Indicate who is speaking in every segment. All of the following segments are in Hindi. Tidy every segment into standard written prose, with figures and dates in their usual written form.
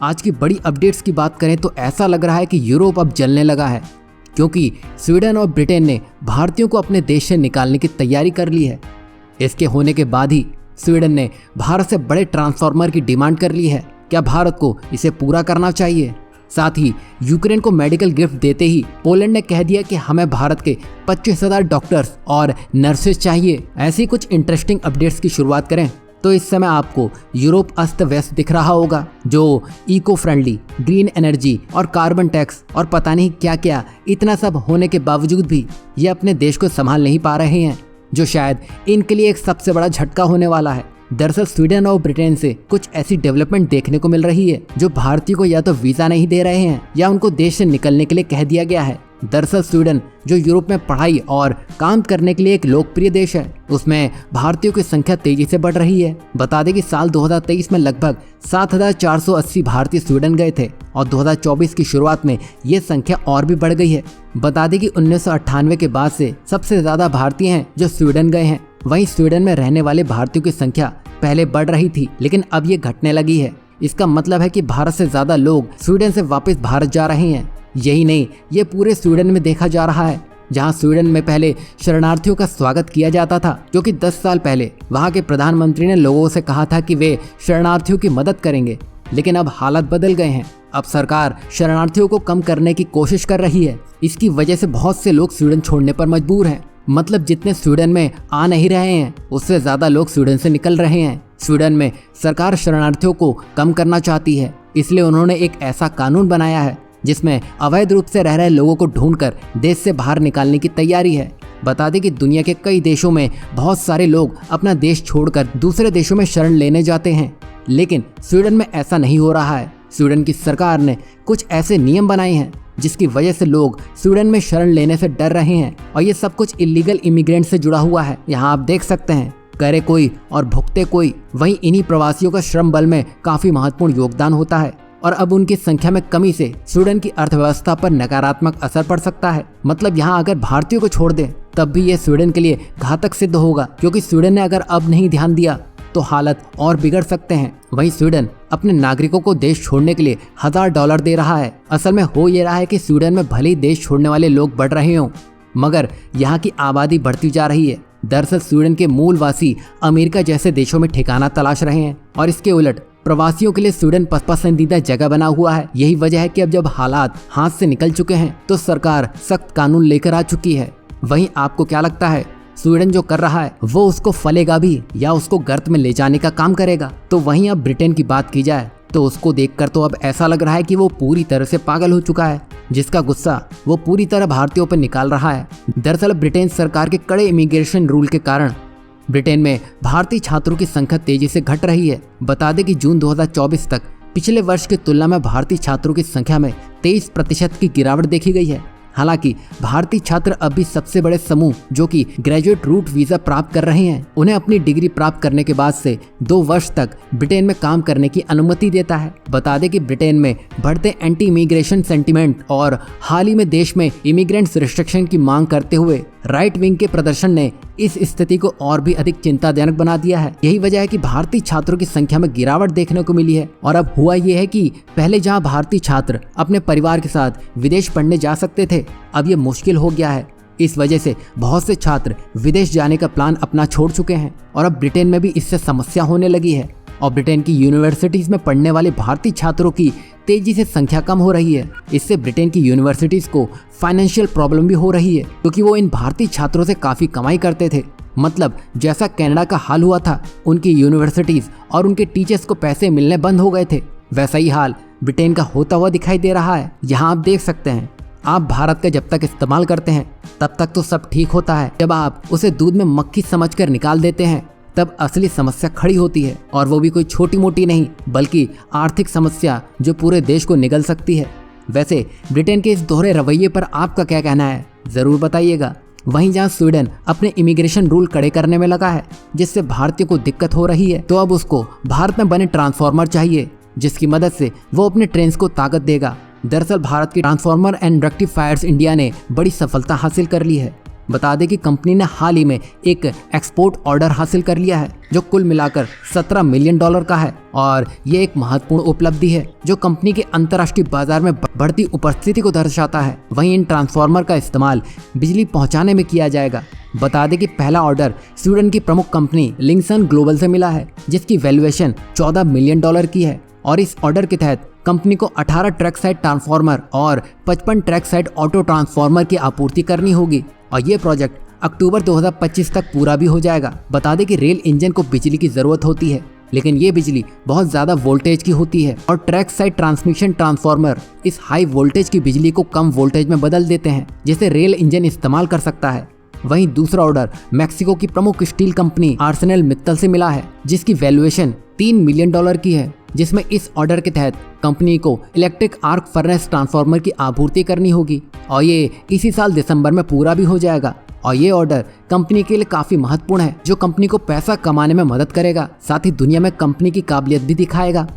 Speaker 1: आज की बड़ी अपडेट्स की बात करें तो ऐसा लग रहा है कि यूरोप अब जलने लगा है, क्योंकि स्वीडन और ब्रिटेन ने भारतीयों को अपने देश से निकालने की तैयारी कर ली है। इसके होने के बाद ही स्वीडन ने भारत से बड़े ट्रांसफार्मर की डिमांड कर ली है। क्या भारत को इसे पूरा करना चाहिए? साथ ही यूक्रेन को मेडिकल गिफ्ट देते ही पोलैंड ने कह दिया कि हमें भारत के 25,000 डॉक्टर्स और नर्सेज चाहिए। ऐसी कुछ इंटरेस्टिंग अपडेट्स की शुरुआत करें तो इस समय आपको यूरोप अस्त व्यस्त दिख रहा होगा, जो इको फ्रेंडली, ग्रीन एनर्जी और कार्बन टैक्स और पता नहीं क्या क्या, इतना सब होने के बावजूद भी ये अपने देश को संभाल नहीं पा रहे हैं, जो शायद इनके लिए एक सबसे बड़ा झटका होने वाला है। दरअसल स्वीडन और ब्रिटेन से कुछ ऐसी डेवलपमेंट देखने को मिल रही है जो भारतीयों को या तो वीजा नहीं दे रहे हैं या उनको देश से निकलने के लिए कह दिया गया है। दरअसल स्वीडन, जो यूरोप में पढ़ाई और काम करने के लिए एक लोकप्रिय देश है, उसमें भारतीयों की संख्या तेजी से बढ़ रही है। बता दें कि साल 2023 में लगभग 7,480 भारतीय स्वीडन गए थे और 2024 की शुरुआत में ये संख्या और भी बढ़ गई है। बता दें कि 1998 के बाद से सबसे ज्यादा भारतीय हैं जो स्वीडन गए हैं। वहीं स्वीडन में रहने वाले भारतीयों की संख्या पहले बढ़ रही थी, लेकिन अब ये घटने लगी है। इसका मतलब है कि भारत से ज्यादा लोग स्वीडन से वापस भारत जा रहे हैं। यही नहीं, ये पूरे स्वीडन में देखा जा रहा है, जहां स्वीडन में पहले शरणार्थियों का स्वागत किया जाता था, क्योंकि 10 साल पहले वहां के प्रधानमंत्री ने लोगों से कहा था कि वे शरणार्थियों की मदद करेंगे। लेकिन अब हालात बदल गए हैं। अब सरकार शरणार्थियों को कम करने की कोशिश कर रही है। इसकी वजह से बहुत से लोग स्वीडन छोड़ने पर मजबूर हैं। मतलब जितने स्वीडन में आ नहीं रहे हैं, उससे ज्यादा लोग स्वीडन से निकल रहे हैं। स्वीडन में सरकार शरणार्थियों को कम करना चाहती है, इसलिए उन्होंने एक ऐसा कानून बनाया है जिसमें अवैध रूप से रह रहे लोगों को ढूंढकर देश से बाहर निकालने की तैयारी है। बता दें कि दुनिया के कई देशों में बहुत सारे लोग अपना देश छोड़कर दूसरे देशों में शरण लेने जाते हैं, लेकिन स्वीडन में ऐसा नहीं हो रहा है। स्वीडन की सरकार ने कुछ ऐसे नियम बनाए हैं जिसकी वजह से लोग स्वीडन में शरण लेने से डर रहे हैं, और ये सब कुछ इलीगल इमिग्रेंट से जुड़ा हुआ है। यहाँ आप देख सकते हैं, करे कोई और भुगते कोई। वहीं इन्हीं प्रवासियों का श्रम बल में काफी महत्वपूर्ण योगदान होता है, और अब उनकी संख्या में कमी से स्वीडन की अर्थव्यवस्था पर नकारात्मक असर पड़ सकता है। मतलब यहाँ अगर भारतीयों को छोड़ दें तब भी ये स्वीडन के लिए घातक सिद्ध होगा, क्योंकि स्वीडन ने अगर अब नहीं ध्यान दिया तो हालत और बिगड़ सकते हैं। वहीं स्वीडन अपने नागरिकों को देश छोड़ने के लिए $1000 दे रहा है। असल में हो ये रहा है कि स्वीडन में भले ही देश छोड़ने वाले लोग बढ़ रहे हों, मगर यहाँ की आबादी बढ़ती जा रही है। दरअसल स्वीडन के मूलवासी अमेरिका जैसे देशों में ठिकाना तलाश रहे हैं, और इसके उलट प्रवासियों के लिए स्वीडन पसंदीदा जगह बना हुआ है। यही वजह है कि अब जब हालात हाथ से निकल चुके हैं तो सरकार सख्त कानून लेकर आ चुकी है। वहीं आपको क्या लगता है, स्वीडन जो कर रहा है वो उसको फलेगा भी या उसको गर्त में ले जाने का काम करेगा? तो वहीं अब ब्रिटेन की बात की जाए तो उसको देखकर तो अब ऐसा लग रहा है कि वो पूरी तरह से पागल हो चुका है, जिसका गुस्सा वो पूरी तरह भारतीयों पर निकाल रहा है। दरअसल ब्रिटेन सरकार के कड़े इमिग्रेशन रूल के कारण ब्रिटेन में भारतीय छात्रों की संख्या तेजी से घट रही है। बता दें कि जून 2024 तक पिछले वर्ष की तुलना में भारतीय छात्रों की संख्या में 23% की गिरावट देखी गई है। हालांकि भारतीय छात्र अब भी सबसे बड़े समूह जो कि ग्रेजुएट रूट वीजा प्राप्त कर रहे हैं, उन्हें अपनी डिग्री प्राप्त करने के बाद से 2 वर्ष तक ब्रिटेन में काम करने की अनुमति देता है। बता दें कि ब्रिटेन में बढ़ते एंटी इमिग्रेशन सेंटीमेंट और हाल ही में देश में इमिग्रेंट्स रिस्ट्रिक्शन की मांग करते हुए राइट विंग के प्रदर्शन ने इस स्थिति को और भी अधिक चिंताजनक बना दिया है। यही वजह है कि भारतीय छात्रों की संख्या में गिरावट देखने को मिली है। और अब हुआ यह है कि पहले जहां भारतीय छात्र अपने परिवार के साथ विदेश पढ़ने जा सकते थे, अब ये मुश्किल हो गया है। इस वजह से बहुत से छात्र विदेश जाने का प्लान अपना छोड़ चुके हैं, और अब ब्रिटेन में भी इससे समस्या होने लगी है। और ब्रिटेन की यूनिवर्सिटीज में पढ़ने वाले भारतीय छात्रों की तेजी से संख्या कम हो रही है। इससे ब्रिटेन की यूनिवर्सिटीज को फाइनेंशियल प्रॉब्लम भी हो रही है, क्योंकि वो इन भारतीय छात्रों से काफी कमाई करते थे। मतलब जैसा कनाडा का हाल हुआ था, उनकी यूनिवर्सिटीज और उनके टीचर्स को पैसे मिलने बंद हो गए थे, वैसा ही हाल ब्रिटेन का होता हुआ दिखाई दे रहा है। यहाँ आप देख सकते हैं, आप भारत का जब तक इस्तेमाल करते हैं तब तक तो सब ठीक होता है। जब आप उसे दूध में मक्खी समझकर निकाल देते हैं तब असली समस्या खड़ी होती है, और वो भी कोई छोटी मोटी नहीं बल्कि आर्थिक समस्या जो पूरे देश को निगल सकती है। वैसे ब्रिटेन के इस दोहरे रवैये पर आपका क्या कहना है, जरूर बताइएगा। वहीं जहां स्वीडन अपने इमिग्रेशन रूल कड़े करने में लगा है जिससे भारतीयों को दिक्कत हो रही है, तो अब उसको भारत में बने ट्रांसफार्मर चाहिए जिसकी मदद से वो अपने ट्रेन को ताकत देगा। दरअसल भारत की ट्रांसफार्मर एंड रेक्टिफायर्स इंडिया ने बड़ी सफलता हासिल कर ली है। बता दें कि कंपनी ने हाल ही में एक एक्सपोर्ट ऑर्डर हासिल कर लिया है जो कुल मिलाकर $17 मिलियन का है और ये एक महत्वपूर्ण उपलब्धि है जो कंपनी के अंतर्राष्ट्रीय बाजार में बढ़ती उपस्थिति को दर्शाता है। वहीं इन ट्रांसफार्मर का इस्तेमाल बिजली पहुंचाने में किया जाएगा। बता दें कि पहला ऑर्डर स्वीडन की प्रमुख कंपनी लिंक्सन ग्लोबल से मिला है जिसकी वैल्यूएशन $14 मिलियन की है और इस ऑर्डर के तहत कंपनी को 18 ट्रैक साइड ट्रांसफार्मर और 55 ट्रैक साइड ऑटो ट्रांसफार्मर की आपूर्ति करनी होगी और ये प्रोजेक्ट अक्टूबर 2025 तक पूरा भी हो जाएगा। बता दें कि रेल इंजन को बिजली की जरूरत होती है लेकिन ये बिजली बहुत ज्यादा वोल्टेज की होती है और ट्रैक साइड ट्रांसमिशन ट्रांसफार्मर इस हाई वोल्टेज की बिजली को कम वोल्टेज में बदल देते हैं जिसे रेल इंजन इस्तेमाल कर सकता है। वहीं दूसरा ऑर्डर मैक्सिको की प्रमुख स्टील कंपनी आर्सेनल मित्तल से मिला है जिसकी वैल्यूएशन $3 मिलियन की है, जिसमें इस ऑर्डर के तहत कंपनी को इलेक्ट्रिक आर्क फर्नेस ट्रांसफार्मर की आपूर्ति करनी होगी और ये इसी साल दिसंबर में पूरा भी हो जाएगा। और ये ऑर्डर कंपनी के लिए काफी महत्वपूर्ण है जो कंपनी को पैसा कमाने में मदद करेगा, साथ ही दुनिया में कंपनी की काबिलियत भी दिखाएगा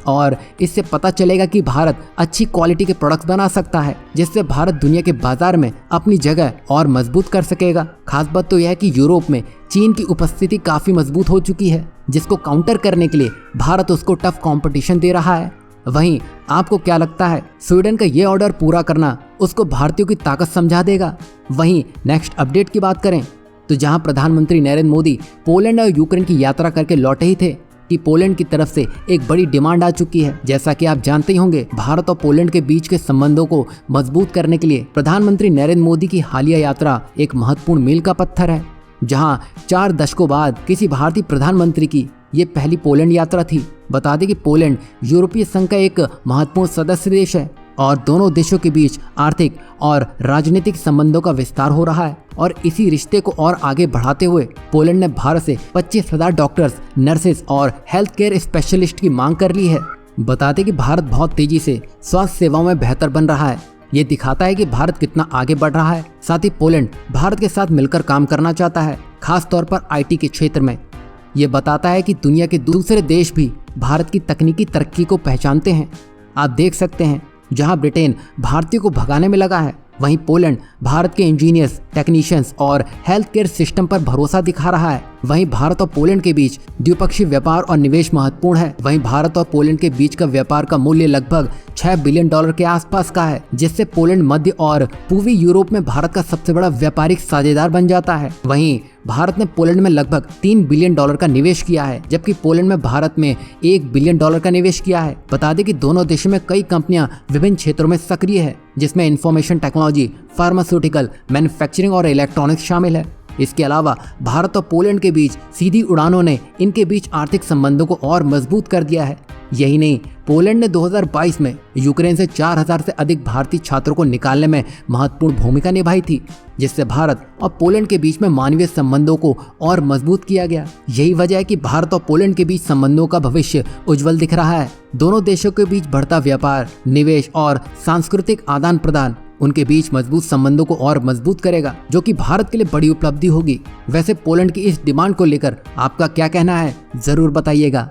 Speaker 1: और इससे पता चलेगा कि भारत अच्छी क्वालिटी के प्रोडक्ट्स बना सकता है जिससे भारत दुनिया के बाजार में अपनी जगह और मजबूत कर सकेगा। खास बात तो यह है कि यूरोप में चीन की उपस्थिति काफी मजबूत हो चुकी है जिसको काउंटर करने के लिए भारत उसको टफ कंपटीशन दे रहा है। वहीं आपको क्या लगता है, स्वीडन का ये ऑर्डर पूरा करना उसको भारतीयों की ताकत समझा देगा? वहीं नेक्स्ट अपडेट की बात करें तो जहां प्रधानमंत्री नरेंद्र मोदी पोलैंड और यूक्रेन की यात्रा करके लौटे ही थे कि पोलैंड की तरफ से एक बड़ी डिमांड आ चुकी है। जैसा कि आप जानते ही होंगे, भारत और पोलैंड के बीच के संबंधों को मजबूत करने के लिए प्रधानमंत्री नरेंद्र मोदी की हालिया यात्रा एक महत्वपूर्ण मील का पत्थर है, जहां 4 दशकों बाद किसी भारतीय प्रधानमंत्री की ये पहली पोलैंड यात्रा थी। बता दें कि पोलैंड यूरोपीय संघ का एक महत्वपूर्ण सदस्य देश है और दोनों देशों के बीच आर्थिक और राजनीतिक संबंधों का विस्तार हो रहा है और इसी रिश्ते को और आगे बढ़ाते हुए पोलैंड ने भारत से 25,000 डॉक्टर्स, नर्सेस और हेल्थ केयर स्पेशलिस्ट की मांग कर ली है। बताते कि भारत बहुत तेजी से स्वास्थ्य सेवाओं में बेहतर बन रहा है। ये दिखाता है कि भारत कितना आगे बढ़ रहा है। साथ ही पोलैंड भारत के साथ मिलकर काम करना चाहता है, खास तौर पर IT के क्षेत्र में। ये बताता है कि दुनिया के दूसरे देश भी भारत की तकनीकी तरक्की को पहचानते हैं। आप देख सकते हैं जहां ब्रिटेन भारतीयों को भगाने में लगा है, वहीं पोलैंड भारत के इंजीनियर्स, टेक्नीशियंस और हेल्थ केयर सिस्टम पर भरोसा दिखा रहा है। वहीं भारत और पोलैंड के बीच द्विपक्षीय व्यापार और निवेश महत्वपूर्ण है। वहीं भारत और पोलैंड के बीच का व्यापार का मूल्य लगभग $6 बिलियन के आसपास का है, जिससे पोलैंड मध्य और पूर्वी यूरोप में भारत का सबसे बड़ा व्यापारिक साझेदार बन जाता है। वहीं भारत ने पोलैंड में लगभग $3 बिलियन का निवेश किया है, जबकि पोलैंड में भारत में $1 बिलियन का निवेश किया है। बता दें कि दोनों देशों में कई कंपनियां विभिन्न क्षेत्रों में सक्रिय है, जिसमें इंफॉर्मेशन टेक्नोलॉजी, फार्मास्यूटिकल, मैन्युफैक्चरिंग और इलेक्ट्रॉनिक्स शामिल है। इसके अलावा भारत और पोलैंड के बीच सीधी उड़ानों ने इनके बीच आर्थिक संबंधों को और मजबूत कर दिया है। यही नहीं, पोलैंड ने 2022 में यूक्रेन से 4,000 से अधिक भारतीय छात्रों को निकालने में महत्वपूर्ण भूमिका निभाई थी, जिससे भारत और पोलैंड के बीच में मानवीय संबंधों को और मजबूत किया गया। यही वजह है कि भारत और पोलैंड के बीच संबंधों का भविष्य उज्जवल दिख रहा है। दोनों देशों के बीच बढ़ता व्यापार, निवेश और सांस्कृतिक आदान प्रदान उनके बीच मजबूत संबंधों को और मजबूत करेगा, जो कि भारत के लिए बड़ी उपलब्धि होगी। वैसे पोलैंड की इस डिमांड को लेकर आपका क्या कहना है, जरूर बताइएगा।